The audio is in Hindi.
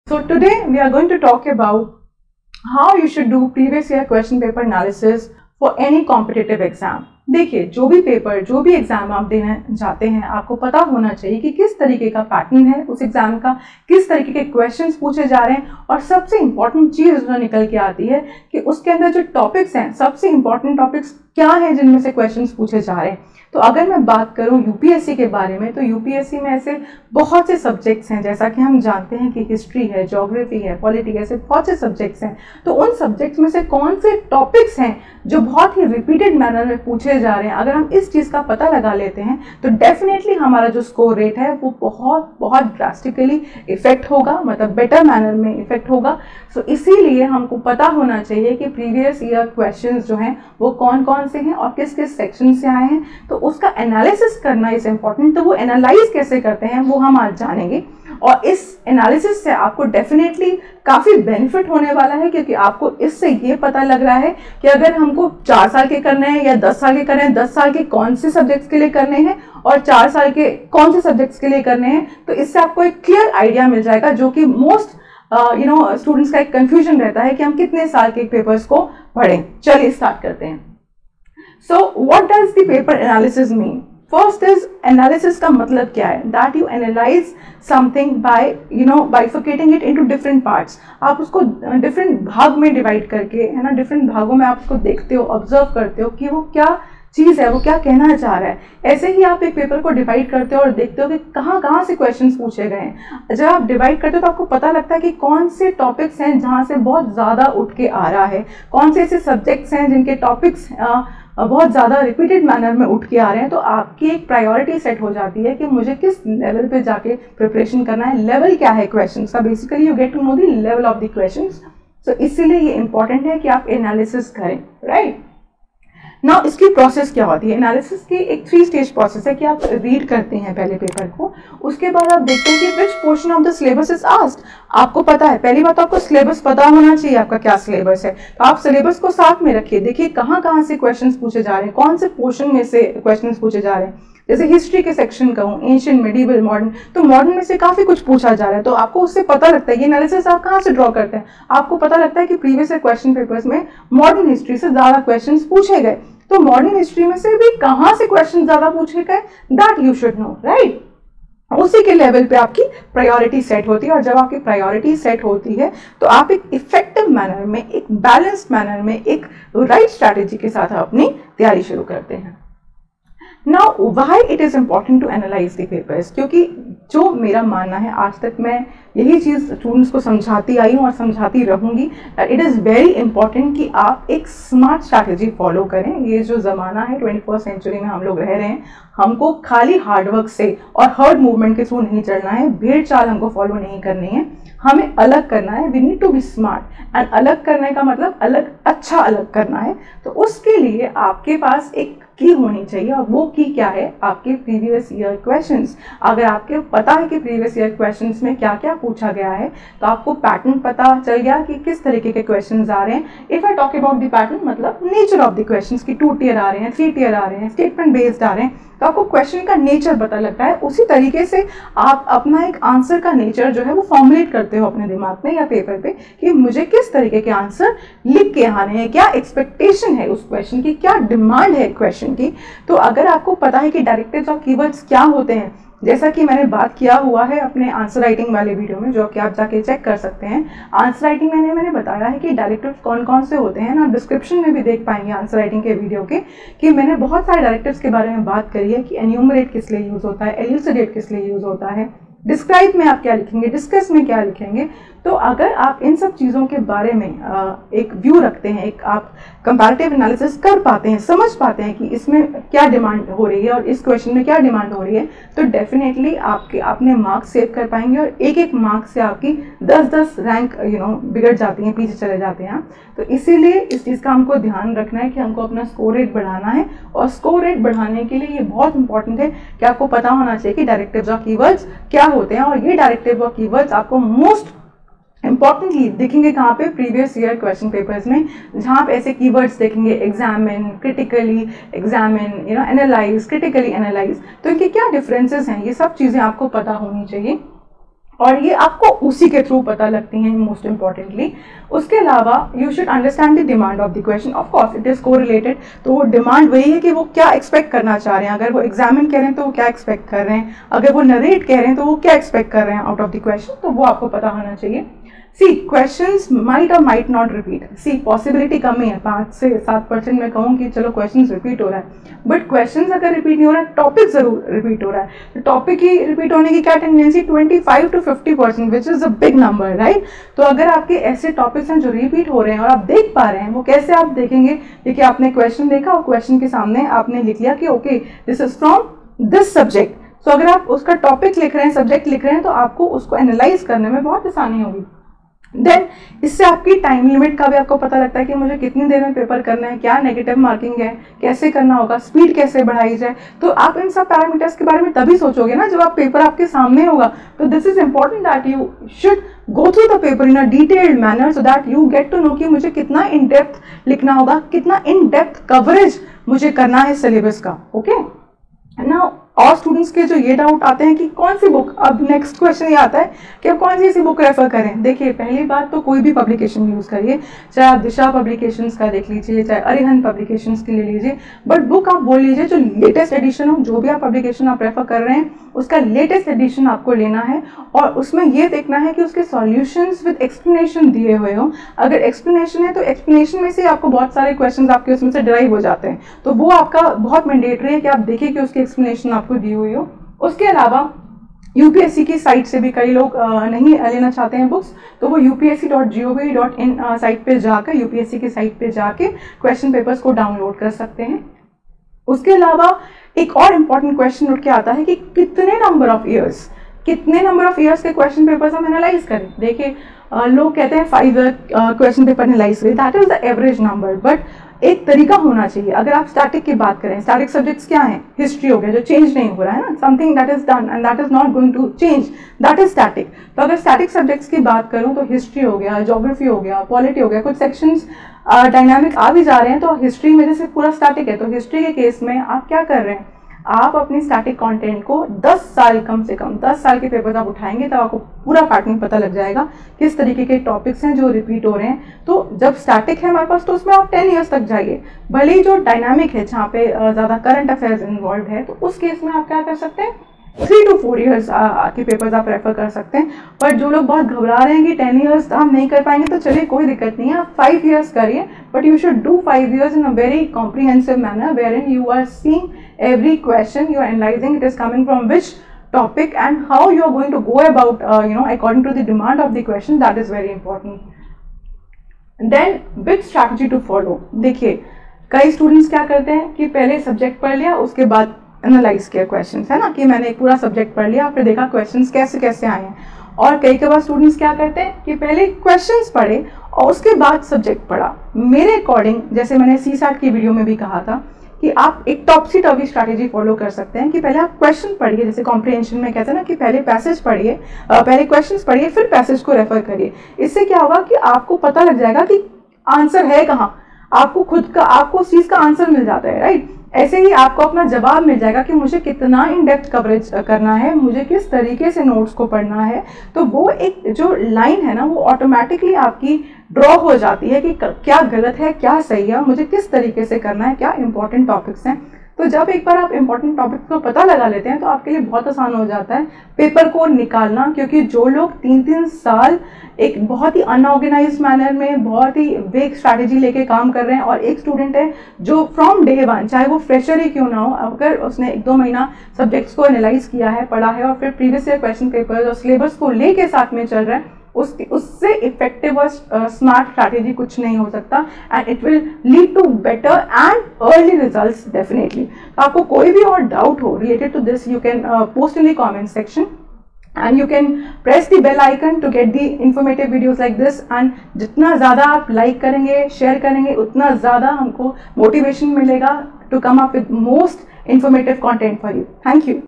So today we are going to talk about how you should do previous year question paper analysis for any competitive exam. देखिए, जो भी पेपर, जो भी एग्जाम आप देने जाते हैं, आपको पता होना चाहिए कि किस तरीके का पैटर्न है उस एग्जाम का, किस तरीके के क्वेश्चंस पूछे जा रहे हैं, और सबसे इंपॉर्टेंट चीज जो निकल के आती है कि उसके अंदर जो टॉपिक्स हैं, सबसे इंपॉर्टेंट टॉपिक्स क्या है जिनमें से क्वेश्चंस पूछे जा रहे हैं। तो अगर मैं बात करूं यूपीएससी के बारे में, तो यूपीएससी में ऐसे बहुत से सब्जेक्ट्स हैं, जैसा कि हम जानते हैं कि हिस्ट्री है, ज्योग्राफी है, पॉलिटी, ऐसे बहुत से सब्जेक्ट्स हैं। तो उन सब्जेक्ट्स में से कौन से टॉपिक्स हैं जो बहुत ही रिपीटेड मैनर में पूछे जा रहे हैं, अगर हम इस चीज़ का पता लगा लेते हैं तो डेफिनेटली हमारा जो स्कोर रेट है वो बहुत बहुत ड्रास्टिकली इफेक्ट होगा, मतलब बेटर मैनर में इफेक्ट होगा। सो इसीलिए हमको पता होना चाहिए कि प्रीवियस ईयर क्वेश्चंस जो हैं वो कौन कौन से हैं और किस किस सेक्शन से आए हैं, तो उसका एनालिसिस करना इज इम्पॉर्टेंट। तो वो एनालाइज कैसे करते हैं वो हम आज जानेंगे, और इस एनालिसिस से आपको डेफिनेटली काफ़ी बेनिफिट होने वाला है, क्योंकि आपको इससे ये पता लग रहा है कि अगर हमको 4 साल के करने हैं या 10 साल के करने हैं, 10 साल के कौन से सब्जेक्ट्स के लिए करने हैं और 4 साल के कौन से सब्जेक्ट्स के लिए करने हैं, तो इससे आपको एक क्लियर आइडिया मिल जाएगा, जो कि मोस्ट स्टूडेंट्स का एक कंफ्यूजन रहता है कि हम कितने साल के पेपर्स को पढ़ें। चलिए स्टार्ट करते हैं। So what does the paper analysis mean? First is analysis का मतलब क्या है? That you analyse something by bifurcating it into different parts. आप उसको डिफरेंट भाग में डिवाइड करके, है ना, डिफरेंट भागों में आप उसको देखते हो, ऑब्जर्व करते हो कि वो क्या चीज़ है, वो क्या कहना चाह रहा है। ऐसे ही आप एक पेपर को डिवाइड करते हो और देखते हो कि कहाँ कहाँ से क्वेश्चंस पूछे गए हैं। जब आप डिवाइड करते हो तो आपको पता लगता है कि कौन से टॉपिक्स हैं जहाँ से बहुत ज़्यादा उठ के आ रहा है, कौन से ऐसे सब्जेक्ट्स हैं जिनके टॉपिक्स बहुत ज़्यादा रिपीटेड मैनर में उठ के आ रहे हैं। तो आपकी एक प्रायोरिटी सेट हो जाती है कि मुझे किस लेवल पे जाके प्रिपरेशन करना है, लेवल क्या है क्वेश्चन का। Basically you get to know the level of the question. So इसीलिए ये इंपॉर्टेंट है कि आप एनालिसिस करें, राइट। नाउ इसकी प्रोसेस क्या होती है? एनालिसिस की एक 3 स्टेज प्रोसेस है कि आप रीड करते हैं पहले पेपर को, उसके बाद आप देखते हैं कि which portion of the syllabus is asked. आपको पता है, पहली बात आपको सिलेबस पता होना चाहिए, आपका क्या सिलेबस है। तो आप सिलेबस को साथ में रखिए, देखिए कहाँ कहाँ से क्वेश्चंस पूछे जा रहे हैं, कौन से पोर्शन में से क्वेश्चंस पूछे जा रहे हैं। जैसे हिस्ट्री के सेक्शन का हूँ, एंशिएंट, मेडिवल, मॉडर्न, तो मॉडर्न में से काफी कुछ पूछा जा रहा है, तो आपको उससे पता लगता है। ये एनालिसिस आप कहाँ से ड्रॉ करते हैं? आपको पता लगता है कि प्रीवियस क्वेश्चन पेपर्स में मॉडर्न हिस्ट्री से ज्यादा क्वेश्चन पूछे गए, तो मॉडर्न हिस्ट्री में से भी कहां से क्वेश्चन ज्यादा पूछे गए, that you should know, right. उसी के लेवल पे आपकी प्रायोरिटी सेट होती है, और जब आपकी प्रायोरिटी सेट होती है तो आप एक इफेक्टिव मैनर में, एक बैलेंस्ड मैनर में, एक राइट स्ट्रैटेजी के साथ अपनी तैयारी शुरू करते हैं। Now why it is important to analyse the papers? क्योंकि जो मेरा मानना है, आज तक मैं यही चीज़ स्टूडेंट्स को समझाती आई हूँ और समझाती रहूँगी, इट इज़ वेरी इंपॉर्टेंट कि आप एक स्मार्ट स्ट्रैटेजी फॉलो करें। ये जो ज़माना है 21st सेंचुरी में हम लोग रह रहे हैं, हमको खाली हार्डवर्क से और हर्ड मूवमेंट के थ्रू नहीं चलना है, भेड़ चाल हमको फॉलो नहीं करनी है, हमें अलग करना है। We need to be smart, and अलग करने का मतलब अलग, अच्छा अलग करना है। तो उसके लिए आपके पास एक की होनी चाहिए, और वो की क्या है? आपके प्रीवियस ईयर क्वेश्चंस। अगर आपको पता है कि प्रीवियस ईयर क्वेश्चंस में क्या क्या पूछा गया है, तो आपको पैटर्न पता चल गया कि किस तरीके के क्वेश्चंस आ रहे हैं। If I talk about the pattern, मतलब नेचर ऑफ द क्वेश्चंस की 2 टियर आ रहे हैं, 3 टियर आ रहे हैं, स्टेटमेंट बेस्ड आ रहे हैं, तो आपको क्वेश्चन का नेचर पता लगता है। उसी तरीके से आप अपना एक आंसर का नेचर जो है वो फॉर्मुलेट करते हो अपने दिमाग में या पेपर पे, कि मुझे किस तरीके के आंसर लिख के आने हैं, क्या एक्सपेक्टेशन है उस क्वेश्चन की, क्या डिमांड है क्वेश्चन की। तो अगर आपको पता है कि डायरेक्टिव्स और कीवर्ड्स क्या होते हैं, जैसा कि मैंने बात किया हुआ है अपने आंसर राइटिंग वाले वीडियो में, जो कि आप जाके चेक कर सकते हैं। आंसर राइटिंग में मैंने बताया है कि डायरेक्टिव्स कौन कौन से होते हैं, ना डिस्क्रिप्शन में भी देख पाएंगे आंसर राइटिंग के वीडियो के, कि मैंने बहुत सारे डायरेक्टिव्स के बारे में बात करी है कि एन्यूमरेट किस लिए यूज होता है, एल्यूसिडेट किस लिए यूज होता है, डिस्क्राइब में आप क्या लिखेंगे, डिस्कस में क्या लिखेंगे। तो अगर आप इन सब चीज़ों के बारे में एक व्यू रखते हैं, एक आप कंपैरेटिव एनालिसिस कर पाते हैं, समझ पाते हैं कि इसमें क्या डिमांड हो रही है और इस क्वेश्चन में क्या डिमांड हो रही है, तो डेफिनेटली आपके अपने मार्क्स सेव कर पाएंगे, और एक एक मार्क्स से आपकी 10-10 रैंक बिगड़ जाती हैं, पीछे चले जाते हैं। तो इसीलिए इस चीज़ का हमको ध्यान रखना है कि हमको अपना स्कोर रेट बढ़ाना है, और स्कोर रेट बढ़ाने के लिए ये बहुत इंपॉर्टेंट है कि आपको पता होना चाहिए कि डायरेक्टिव्स और कीवर्ड्स क्या होते हैं। और ये डायरेक्टिव और कीवर्ड्स आपको मोस्ट इंपॉर्टेंटली दिखेंगे कहाँ पे? प्रीवियस ईयर क्वेश्चन पेपर्स में, जहाँ आप ऐसे कीवर्ड्स देखेंगे, examine, critically examine, analyse, critically analyse. तो इनके क्या डिफरेंसेस हैं, ये सब चीज़ें आपको पता होनी चाहिए। और ये आपको उसी के थ्रू पता लगती हैं मोस्ट इंपॉर्टेंटली। उसके अलावा you should understand the demand of the question, of course it is correlated. तो वो डिमांड वही है कि वो क्या एक्सपेक्ट करना चाह रहे हैं। अगर वो एग्जामिन कह रहे हैं तो वो क्या एक्सपेक्ट कर रहे हैं, अगर वो नरेट कह रहे हैं तो वो क्या एक्सपेक्ट कर रहे हैं आउट ऑफ द क्वेश्चन, तो वो आपको पता होना चाहिए। सी क्वेश्चंस माइट और might not repeat. See possibility कम ही है, 5 से 7% में कहूँ कि चलो क्वेश्चंस रिपीट हो रहा है, बट क्वेश्चंस अगर रिपीट नहीं हो रहा है, टॉपिक जरूर रिपीट हो रहा है। तो टॉपिक की रिपीट होने की क्या tendency, 25 to 50%, which is a big number, right. तो अगर आपके ऐसे टॉपिक्स हैं जो रिपीट हो रहे हैं और आप देख पा रहे हैं, वो कैसे आप देखेंगे, देखिए आपने क्वेश्चन देखा और क्वेश्चन के सामने आपने लिख लिया कि okay this is from this subject. तो अगर आप उसका टॉपिक लिख रहे हैं, सब्जेक्ट लिख रहे हैं, तो आपको उसको एनालाइज करने में बहुत आसानी होगी। देन इससे आपकी टाइम लिमिट का भी आपको पता लगता है कि मुझे कितनी देर में पेपर करना है, क्या नेगेटिव मार्किंग है, कैसे करना होगा, स्पीड कैसे बढ़ाई जाए। तो आप इन सब पैरामीटर्स के बारे में तभी सोचोगे ना जब आप पेपर आपके सामने होगा। तो this is important that you should go through the paper in a detailed manner so that you get to know कि मुझे कितना इन डेप्थ लिखना होगा, कितना इन डेप्थ कवरेज मुझे करना है सिलेबस का। ओके नाउ और स्टूडेंट्स के जो ये डाउट आते हैं कि कौन सी बुक, अब नेक्स्ट क्वेश्चन ये आता है कि अब कौन सी ऐसी बुक रेफर करें। देखिए पहली बात तो कोई भी पब्लिकेशन यूज़ करिए, चाहे आप दिशा पब्लिकेशंस का देख लीजिए, चाहे अरिहंत पब्लिकेशंस के ले लीजिए, बट बुक आप बोल लीजिए जो लेटेस्ट एडिशन हो। जो भी आप पब्लिकेशन आप रेफर कर रहे हैं उसका लेटेस्ट एडिशन आपको लेना है और उसमें ये देखना है कि उसके सॉल्यूशंस विद एक्सप्लेनेशन दिए हुए हो। अगर एक्सप्लेनेशन है तो एक्सप्लेनेशन में से आपको बहुत सारे क्वेश्चन आपके उसमें से डिराइव हो जाते हैं, तो वो आपका बहुत मैंडेटरी है कि आप देखिए कि उसकी एक्सप्लेनेशन आपको दी हुई हो। उसके अलावा यूपीएससी की साइट से भी कई लोग नहीं लेना चाहते हैं बुक्स, तो वो upsc.gov.in साइट पे जाकर, यूपीएससी की साइट पे जाके क्वेश्चन पेपर्स को डाउनलोड कर सकते हैं। उसके अलावा एक और इम्पॉर्टेंट क्वेश्चन उठ के आता है कि कितने नंबर ऑफ ईयर्स के क्वेश्चन पेपर्स हम एनालाइज करें। देखिए लोग कहते हैं 5 ईयर क्वेश्चन पेपर एनालाइज करें, that is the average number, but एक तरीका होना चाहिए। अगर आप स्टैटिक की बात करें, स्टैटिक सब्जेक्ट्स क्या हैं, हिस्ट्री हो गया जो चेंज नहीं हो रहा है ना, something that is done and that is not going to change, that is static. तो अगर स्टैटिक सब्जेक्ट्स की बात करूं तो हिस्ट्री हो गया, ज्योग्राफी हो गया, पॉलिटी हो गया, कुछ सेक्शंस डायनामिक आ भी जा रहे हैं, तो हिस्ट्री में जैसे पूरा स्टैटिक है, तो हिस्ट्री के केस में आप क्या कर रहे हैं, आप अपनी स्टैटिक कंटेंट को 10 साल, कम से कम 10 साल के पेपर्स आप उठाएंगे तब आपको पूरा पैटर्न पता लग जाएगा किस तरीके के टॉपिक्स हैं जो रिपीट हो रहे हैं। तो जब स्टैटिक है हमारे पास तो उसमें आप 10 ईयर्स तक जाइए। भले ही जो डायनामिक है जहाँ पे ज़्यादा करंट अफेयर्स इन्वॉल्व है, तो उस केस में आप क्या कर सकते हैं, 3 to 4 ईयर्स के पेपर्स आप रेफर कर सकते हैं। पर जो लोग बहुत घबरा रहे हैं कि 10 ईयर्स हम नहीं कर पाएंगे, तो चलिए कोई दिक्कत नहीं है, आप 5 ईयर्स करिए, but you should do 5 years in a very comprehensive manner where in you are seeing every question, you are analyzing it is coming from which topic and how you are going to go about according to the demand of the question. That is very important. Then which strategy to follow. देखिए कई स्टूडेंट्स क्या करते हैं कि पहले सब्जेक्ट पढ़ लिया, उसके बाद एनालाइज किया क्वेश्चंस, है ना, कि मैंने एक पूरा सब्जेक्ट पढ़ लिया, फिर देखा क्वेश्चंस कैसे कैसे आए हैं। और कई बार स्टूडेंट्स क्या करते हैं कि पहले क्वेश्चंस पढ़े और उसके बाद सब्जेक्ट पढ़ा। मेरे अकॉर्डिंग, जैसे मैंने CSAT की वीडियो में भी कहा था, कि आप एक टॉपसी टॉपी स्ट्रैटेजी फॉलो कर सकते हैं कि पहले आप क्वेश्चन पढ़िए, जैसे कॉम्प्रिहेंशन में कहते हैं ना कि पहले पैसेज पढ़िए, पहले क्वेश्चंस पढ़िए, फिर पैसेज को रेफर करिए। इससे क्या होगा कि आपको पता लग जाएगा कि आंसर है कहाँ, आपको उस चीज़ का आंसर मिल जाता है, राइट। ऐसे ही आपको अपना जवाब मिल जाएगा कि मुझे कितना इन डेप्थ कवरेज करना है, मुझे किस तरीके से नोट्स को पढ़ना है। तो वो एक जो लाइन है ना, वो ऑटोमेटिकली आपकी ड्रॉ हो जाती है कि क्या गलत है, क्या सही है, मुझे किस तरीके से करना है, क्या इंपॉर्टेंट टॉपिक्स हैं। तो जब एक बार आप इंपॉर्टेंट टॉपिक्स को पता लगा लेते हैं तो आपके लिए बहुत आसान हो जाता है पेपर को निकालना। क्योंकि जो लोग 3-3 साल एक बहुत ही अनऑर्गेनाइज्ड मैनर में बहुत ही वेग स्ट्रैटेजी लेके काम कर रहे हैं, और एक स्टूडेंट है जो फ्रॉम डे 1, चाहे वो फ्रेशर ही क्यों ना हो, अगर उसने 1-2 महीना सब्जेक्ट्स को एनालाइज किया है, पढ़ा है, और फिर प्रीवियस ईयर क्वेश्चन पेपर्स और सिलेबस को लेके साथ में चल रहा है, उससे इफेक्टिव और स्मार्ट स्ट्रैटेजी कुछ नहीं हो सकता, and it will lead to better and early results definitely. तो आपको कोई भी और डाउट हो related to this, you can post in the comment section and you can press the bell icon to get the informative videos like this। and जितना ज़्यादा आप like करेंगे, शेयर करेंगे, उतना ज़्यादा हमको motivation मिलेगा to come up with most informative content for you। Thank you।